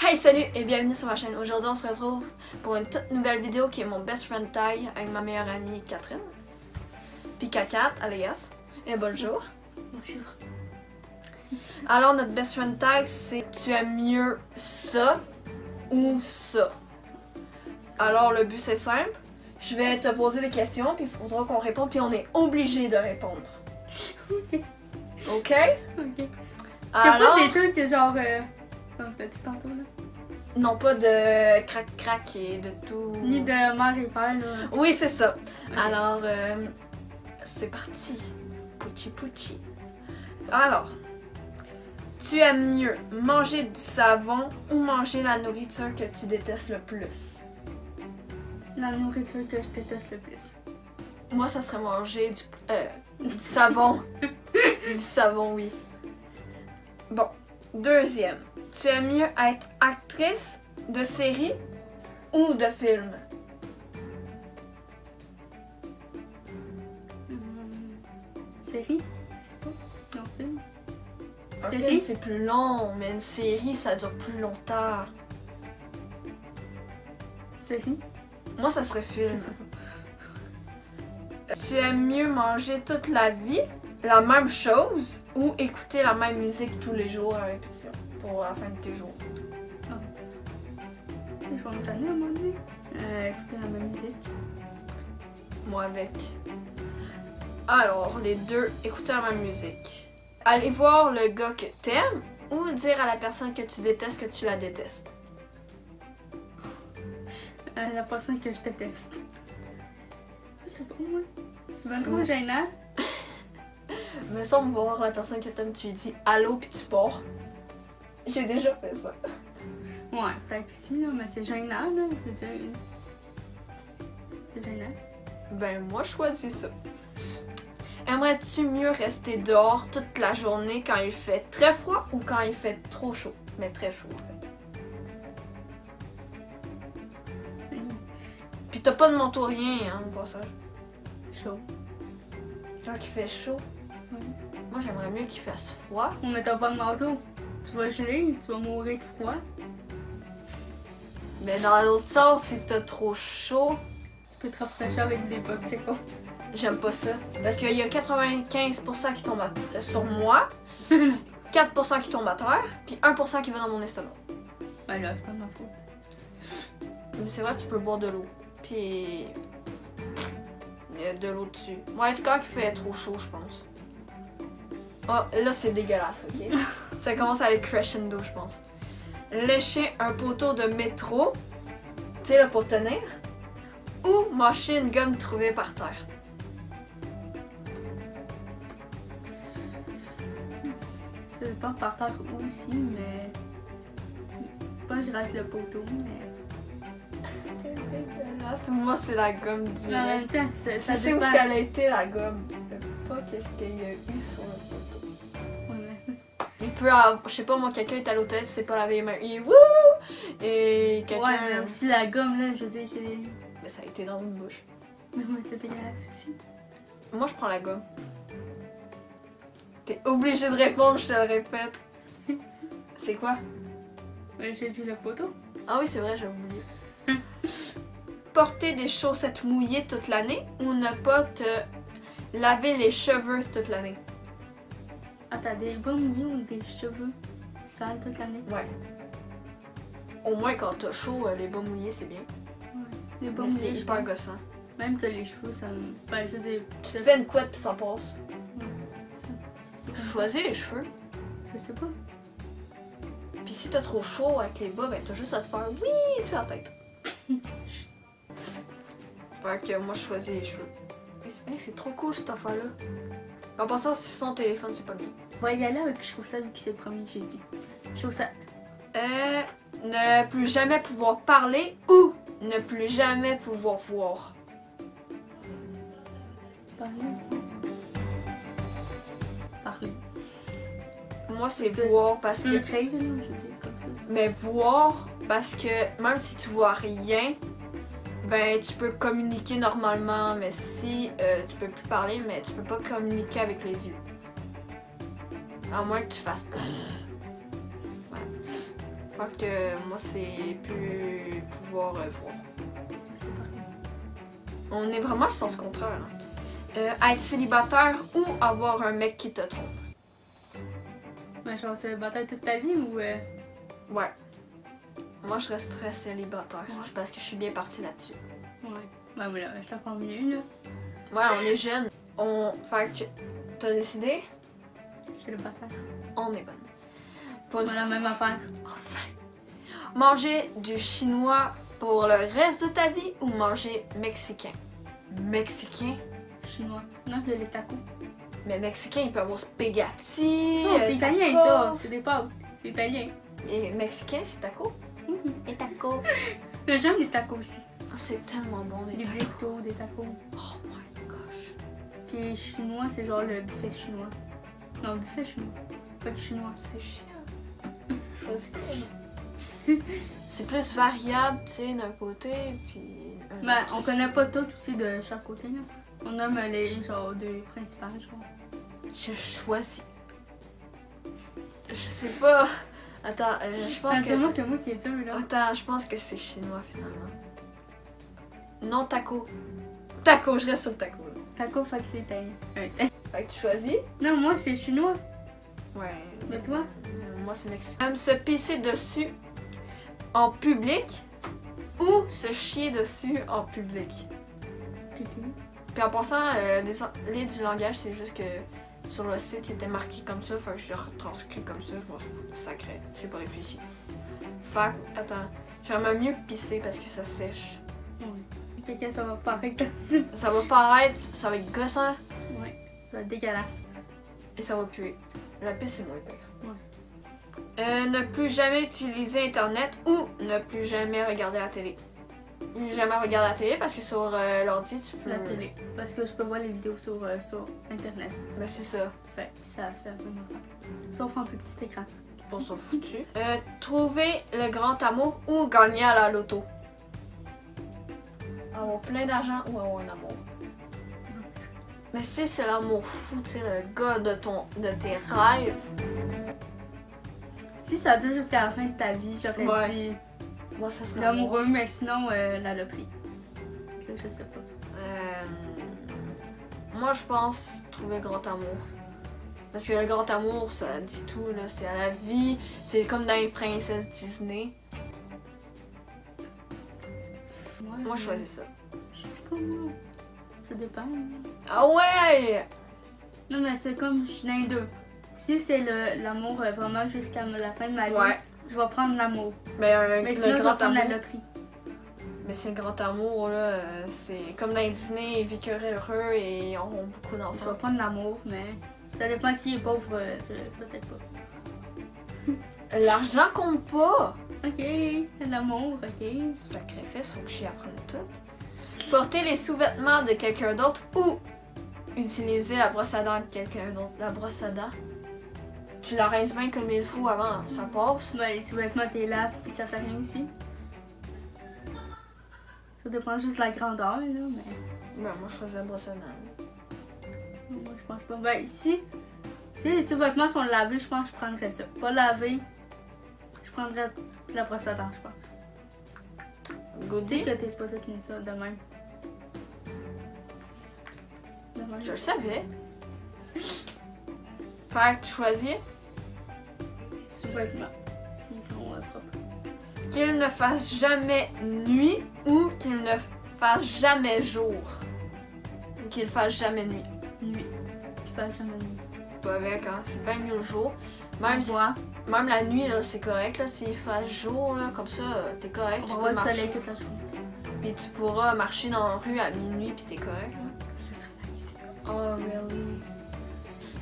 Hey, salut et bienvenue sur ma chaîne. Aujourd'hui, on se retrouve pour une toute nouvelle vidéo qui est mon best friend Ty avec ma meilleure amie Catherine. Puis Cacat, alias. Et bonjour. Bonjour. Alors, notre best friend Ty, c'est tu aimes mieux ça ou ça? Alors, le but c'est simple. Je vais te poser des questions, puis il faudra qu'on réponde, puis on est obligé de répondre. Ok. Ok? Ok. Alors, T'as pas des trucs que genre. Comme t'as dit tantôt là. non pas de crac-crac et de tout. Ni de mère et père là. Oui, c'est ça. Ok. Alors, c'est parti. Pucci pucci. Alors, tu aimes mieux manger du savon ou manger la nourriture que tu détestes le plus? La nourriture que je déteste le plus. Moi, ça serait manger du savon. Du savon, oui. Bon, deuxième. Tu aimes mieux être actrice de série ou de film? Série? C'est pas? Non, film? Un Série? film, c'est plus long, mais une série, ça dure plus longtemps. Série? Moi, ça serait film. Je sais pas. Tu aimes mieux manger toute la vie la même chose ou écouter la même musique tous les jours à répétition pour la fin de tes jours? Je vais me tanner à un moment donné. Écouter la même musique. Moi avec. Alors, les deux, écouter la même musique. Aller voir le gars que t'aimes ou dire à la personne que tu détestes que tu la détestes? La personne que je déteste. Je sais pas moi. C'est bien trop gênant. Mais ça, on va voir la personne que t'aimes, tu lui dis allô puis tu pars. J'ai déjà fait ça. Ouais, peut-être aussi, là, mais c'est gênant, là. Je veux dire. C'est gênant. Ben, moi, je choisis ça. Aimerais-tu mieux rester dehors toute la journée quand il fait très froid ou quand il fait trop chaud? Mais très chaud, en fait. Puis t'as pas de manteau rien, hein, au passage. Chaud. Quand il fait chaud, Ouais. moi, j'aimerais mieux qu'il fasse froid. On met pas de manteau. Tu vas geler, tu vas mourir de froid. Mais dans l'autre sens, si t'as trop chaud, Tu peux te rafraîchir avec des popsicles. j'aime pas ça. Parce qu'il y a 95% qui tombent sur moi, 4% qui tombent à terre, puis 1% qui va dans mon estomac. Ben là, c'est pas de ma faute. Mais c'est vrai, tu peux boire de l'eau. Puis. Il y a de l'eau dessus. Moi, être quand il fait trop chaud, je pense. Oh, là, c'est dégueulasse, ok? Ça commence avec crescendo, je pense. Lécher un poteau de métro, tu sais, là, pour tenir, ou mâcher une gomme trouvée par terre. Ça dépend par terre aussi, mais. Pas je rate le poteau, mais. C'est dégueulasse. Moi, c'est la gomme Mais en même directe. temps, Tu ça sais où dépend. qu'elle a été, la gomme? Pas qu'est-ce qu'il y a eu sur le poteau. Ouais, mais. Il peut avoir, je sais pas moi, quelqu'un est à l'hôtel, c'est pas laver les mains, il est wouh! Et quelqu'un. Ouais, mais aussi la gomme, là, je veux dire, c'est. Mais ça a été dans une bouche. Mais ouais, c'est dégueulasse aussi. Moi, je prends la gomme. T'es obligé de répondre, je te le répète. C'est quoi? Ouais, j'ai dit le poteau. Ah oui, c'est vrai, j'ai oublié. Porter des chaussettes mouillées toute l'année ou ne pas te laver les cheveux toute l'année? Ah, t'as des bas mouillés ou des cheveux sales toute l'année? Ouais. Au moins, quand t'as chaud, les bas mouillés, c'est bien. Ouais. Les bas Mais c'est mouillés, je hyper pense. gossant. Même que les cheveux, ça me. Ben, je veux dire. Tu te fais une couette puis ça passe. C'est comme ça. Choisis les cheveux. Je sais pas. Puis si t'as trop chaud avec les bas, ben t'as juste à te faire oui, tu sais, la tête. Fait que moi je choisis les cheveux. Hey, c'est trop cool cette affaire-là. En passant, si son téléphone, c'est pas bien. On va y aller avec chaussette vu que c'est le premier que j'ai dit. Chaussette. Ne plus jamais pouvoir parler ou ne plus jamais pouvoir voir. Parler. Parler. Moi, c'est Parce que voir parce Tu peux que. créer, là, je veux dire, comme ça. Mais voir parce que même si tu vois rien, ben tu peux communiquer normalement. Mais si tu peux plus parler, mais tu peux pas communiquer avec les yeux. À moins que tu fasses. Voilà. Fait que moi, c'est plus pouvoir voir. C'est parfait. On est vraiment le sens contraire. Hein. Être célibataire ou avoir un mec qui te trompe. Mais genre, célibataire toute ta vie ou. Ouais. Moi, je resterais célibataire. Parce que je suis bien partie là-dessus. Ouais. Ben voilà, je suis encore mieux, là. Ouais, on est jeunes. Fait que. T'as décidé? Célibataire. On est bonne. Pas une Voilà, même affaire. Enfin. Manger du chinois pour le reste de ta vie ou manger mexicain? Mexicain? Chinois. Non, il y a les tacos. Mais mexicain, il peut avoir spaghetti. Non, c'est italien, tacos. ça. C'est des pâtes. C'est italien. Et mexicain, c'est taco? Oui. Et taco. Mais j'aime les tacos aussi. Oh, c'est tellement bon, Des tacos. burritos, des tacos. Oh my gosh. Puis chinois, c'est genre le buffet chinois. Non, le buffet chinois. Pas que chinois. C'est chiant. Choisis quoi? C'est plus variable, tu sais, d'un côté, puis... Ben, on connaît pas tout aussi de chaque côté, là. On aime les genre deux principales, genre. Je choisis. Je sais pas. Attends, je pense que... C'est moi qui est dur, là. Attends, je pense que c'est chinois, finalement. Non, taco. Taco, je reste sur le taco. Là. Taco, fait que c'est italien. Fait que tu choisis? Non, moi, c'est chinois. Ouais. Mais toi? Moi, c'est mexicain. Se pisser dessus en public ou se chier dessus en public. Pipi. Puis en passant, les du langage, c'est juste que sur le site, il était marqué comme ça. Fait que je le retranscris comme ça. Je m'en fous. Sacré. J'ai pas réfléchi. Fait que, attends. J'aimerais mieux pisser parce que ça sèche. Ouais. Quelqu'un, ça va paraître. Ça va paraître, ça va être gossant Ouais. Ça va être dégueulasse. et ça va puer. La pisse, c'est moins pire. Ouais. Ne plus jamais utiliser Internet ou ne plus jamais regarder la télé. Jamais regarder la télé parce que sur l'ordi, tu peux... La télé. Parce que je peux voir les vidéos sur Internet. Ben, c'est ça. Fait que ça fait vraiment peur. Sauf en plus petit écran. On s'en foutu. Trouver le grand amour ou gagner à la loto. Avoir plein d'argent ou avoir un amour. Mais si c'est l'amour fou, tu sais, le gars de tes rêves. Si ça dure jusqu'à la fin de ta vie, j'aurais Ouais. dit Moi, ça serait l'amoureux, mais sinon la loterie. Ça, je sais pas. Moi, je pense trouver le grand amour. Parce que le grand amour, ça dit tout, là. C'est à la vie. C'est comme dans les princesses Disney. Moi, je choisis ça. Je sais pas, moi. Ça dépend. Ah ouais! Non, mais c'est comme je suis dans les deux. Si c'est l'amour vraiment jusqu'à la fin de ma vie, Ouais. je vais prendre l'amour. Mais Mais sinon, le je vais grand prendre amour. la loterie. Mais c'est le grand amour, là. C'est comme dans les Disney, ils vivent heureux et ils auront beaucoup Je vais d'enfants. prendre l'amour, mais ça dépend s'il est pauvre, peut-être pas. L'argent compte pas! Ok, l'amour, ok. Sacrifice, faut que j'y apprenne tout. Porter les sous-vêtements de quelqu'un d'autre ou utiliser la brosse à dents de quelqu'un d'autre. La brosse à dents. Tu la rinces bien comme il faut avant, ça passe. Ben, les sous-vêtements, t'es là, puis ça fait rien aussi. Ça dépend juste de la grandeur, là, mais. Ben, moi, je choisis la brosse à dents. Moi, je pense pas. Ben, si les sous-vêtements sont lavés, je pense que je prendrais ça. Pas lavés, je prendrais la brosse à dents, je pense. Tu sais Goody? que t'es supposé tenir ça de même. De même. Je le savais. Fait que tu choisis Sous-vêtements, s'ils sont propres. qu'il ne fasse jamais nuit ou qu'il ne fasse jamais jour. Ou qu'il fasse jamais nuit. Nuit. Je fais jamais nuit. Toi avec, hein, c'est bien mieux le jour. On Même, si, voit. même la nuit, là, c'est correct. Là, s'il fait jour, là, comme ça, t'es correct. On Tu va peux voir le marcher. soleil toute la journée. Puis tu pourras marcher dans la rue à minuit, puis t'es correct. Là. Ça serait nice. Oh, really?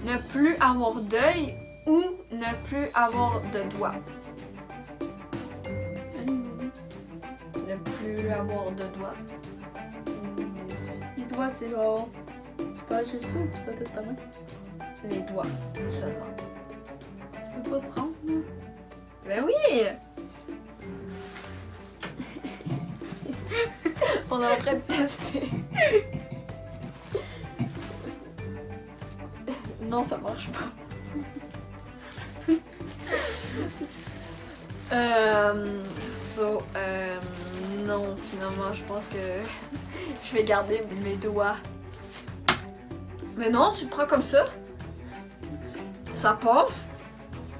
Ne plus avoir d'œil ou ne plus avoir de doigts. Ne plus avoir de doigts. Les doigts, c'est genre. Tu peux juste ça ou tu peux tout ta main? Les doigts, seulement. Tu peux pas prendre, non? Ben oui! On est en train de tester. Non, ça marche pas. Non, finalement, je pense que je vais garder mes doigts. Mais non, tu le prends comme ça. Ça passe.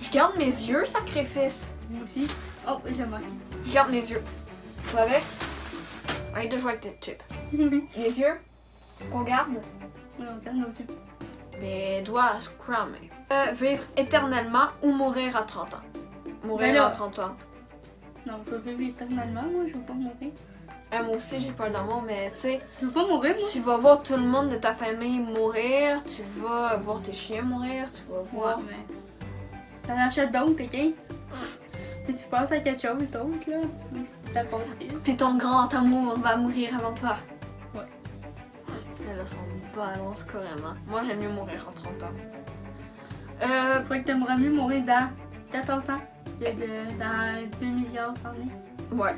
Je garde mes yeux, sacrifice. Moi aussi. Oh, j'ai manqué. Je garde mes yeux. Tu vas avec? Arrête de jouer avec tes chips. Les yeux qu'on garde. Oui, on garde nos yeux. Mes doigts scrummés. Vivre éternellement ou mourir à 30 ans. Mourir Ben là. à 30 ans. Non, je veux vivre éternellement, moi, je veux pas mourir. Moi aussi, j'ai peur d'amour, mais tu sais, Je veux pas mourir, moi. tu vas voir tout le monde de ta famille mourir, tu vas voir tes chiens mourir, tu vas voir. Ouais, mais. T'en achètes d'autres, ok? Puis tu penses à quelque chose d'autre, là. Même si t'es encore triste. Puis ton grand amour va mourir avant toi. Ouais. Elle a son balance carrément. Moi, j'aime mieux mourir en 30 ans. Je crois que t'aimerais mieux mourir dans 14 ans que dans 2 milliards d'années. Ouais.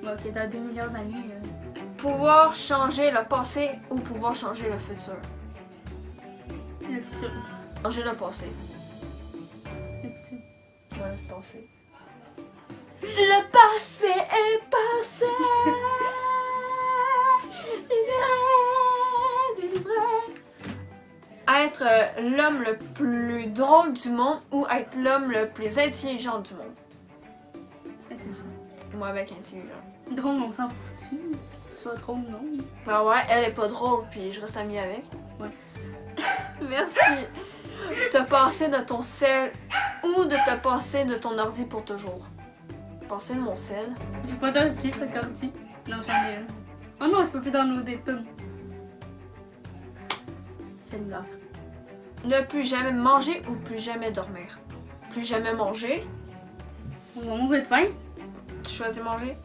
Bon, ok, dans 2 milliards d'années. Pouvoir changer le passé ou pouvoir changer le futur. Le futur. Changer le passé. Le futur. Ouais, le passé. Le passé est passé. Délivré. Être l'homme le plus drôle du monde ou être l'homme le plus intelligent du monde. Attention. Moi avec intelligent. Drôle, on s'en foutu. Que tu sois drôle, non. Ben ouais, elle est pas drôle puis je reste amie avec. Ouais. Merci. Te passer de ton sel ou de te passer de ton ordi pour toujours. Passer de mon sel. J'ai pas d'ordi, pas d'ordi. Non, j'en ai un. Oh non, je peux plus downloader de tonnes. Celle-là. Ne plus jamais manger ou plus jamais dormir. Plus jamais manger. On va mourir de faim. Tu choisis manger.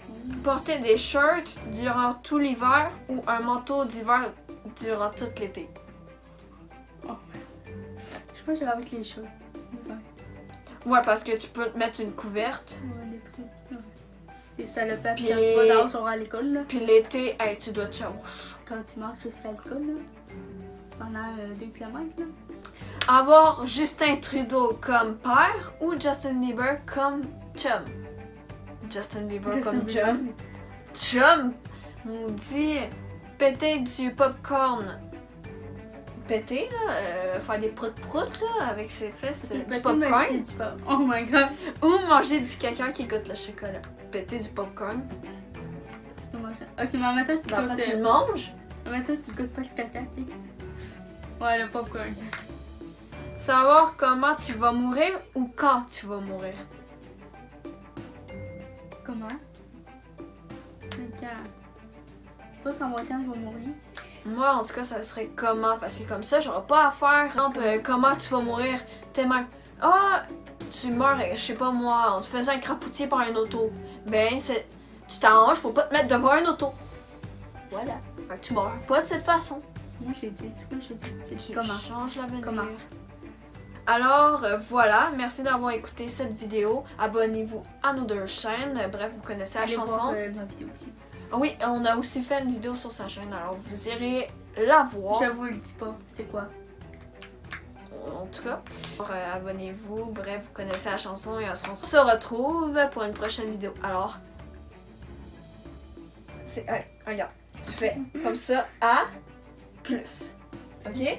Porter des shirts durant tout l'hiver ou un manteau d'hiver durant tout l'été. Je sais pas, j'irai avec les chats. Ouais. Ouais, parce que tu peux te mettre une couverte. Ouais, des trucs. Ouais. Des salopettes Puis- quand tu vas dehors sur à l'école, là. Puis l'été, hey, tu dois te faire au chaud. Quand tu marches jusqu'à l'école, là. Pendant 2 km, là. Avoir Justin Trudeau comme père ou Justin Bieber comme chum. Justin Bieber comme chum. Chum, on dit péter du popcorn. Péter, là, faire des proutes-proutes, là, avec ses fesses, du popcorn. Oh my god. Ou manger du caca qui goûte le chocolat. Péter du popcorn. Tu peux manger. Ok, mais en même temps, Ben après, tu le manges. En même temps, tu goûtes pas le caca, ok? Ouais, le popcorn. Savoir comment tu vas mourir ou quand tu vas mourir. Comment? Mais quand? Je sais pas savoir quand je vais mourir. Moi, en tout cas, ça serait comment, parce que comme ça, j'aurais pas à faire, par exemple, comment tu vas mourir. T'es même, tu meurs, je sais pas moi, en te faisant écrapoutier par un auto. Ben, tu t'arranges pour pas te mettre devant un auto. Voilà. Fait que tu meurs pas de cette façon. Moi, j'ai dit, tu vois, j'ai dit Tu comment? changes l'avenir. Comment? Alors, voilà. Merci d'avoir écouté cette vidéo. Abonnez-vous à nos deux chaînes. Bref, vous connaissez la Allez chanson. voir ma vidéo aussi. Oui, on a aussi fait une vidéo sur sa chaîne, alors vous irez la voir. Je vous le dis pas, c'est quoi? En tout cas, alors, abonnez-vous, bref, vous connaissez la chanson et on se retrouve pour une prochaine vidéo. Alors, c'est, regarde, tu fais comme ça, à plus, ok?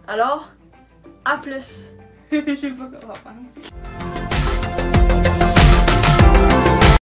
Alors, à plus. Je sais pas comment faire.